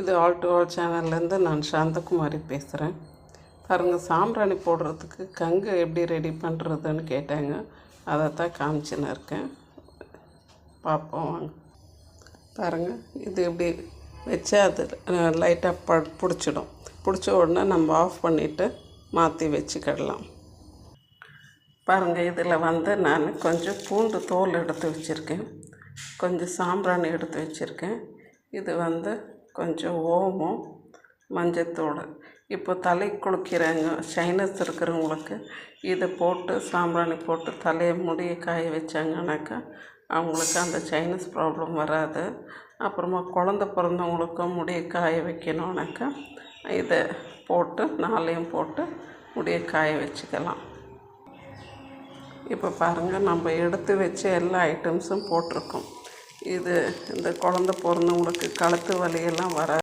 இது all to all சேனல்லேருந்து நான் சாந்தகுமாரி பேசுகிறேன். பாருங்கள், சாம்பிராணி போடுறதுக்கு கங்கு எப்படி ரெடி பண்ணுறதுன்னு கேட்டாங்க. அதை தான் காமிச்சுன்னு இருக்கேன். பார்ப்போம் வாங்க. பாருங்கள், இது இப்படி வச்சா அது லைட்டாக பிடிச்சிடும். பிடிச்ச உடனே நம்ம ஆஃப் பண்ணிவிட்டு மாற்றி வச்சுக்கிடலாம். பாருங்கள், இதில் நான் கொஞ்சம் பூண்டு தோல் எடுத்து வச்சுருக்கேன், கொஞ்சம் சாம்பிராணி எடுத்து வச்சுருக்கேன். இது கொஞ்சம் ஓமம், மஞ்சத்தூள். இப்போ தலை குளிக்கிறாங்க சைனஸ் இருக்கிறவங்களுக்கு இதை போட்டு சாம்பிராணி போட்டு தலையை முடியை காய வச்சாங்கனாக்கா அவங்களுக்கு அந்த சைனஸ் ப்ராப்ளம் வராது. அப்புறமா குழந்த பிறந்தவங்களுக்கும் முடியை காய வைக்கணுன்னாக்கா இதை போட்டு நாளையும் போட்டு முடியை காய வச்சுக்கலாம். இப்போ பாருங்கள், நம்ம எடுத்து வச்ச எல்லா ஐட்டம்ஸும் போட்டிருக்கோம். இந்த குழந்த பிறந்தவங்களுக்கு கழுத்து வலியெல்லாம் வராது.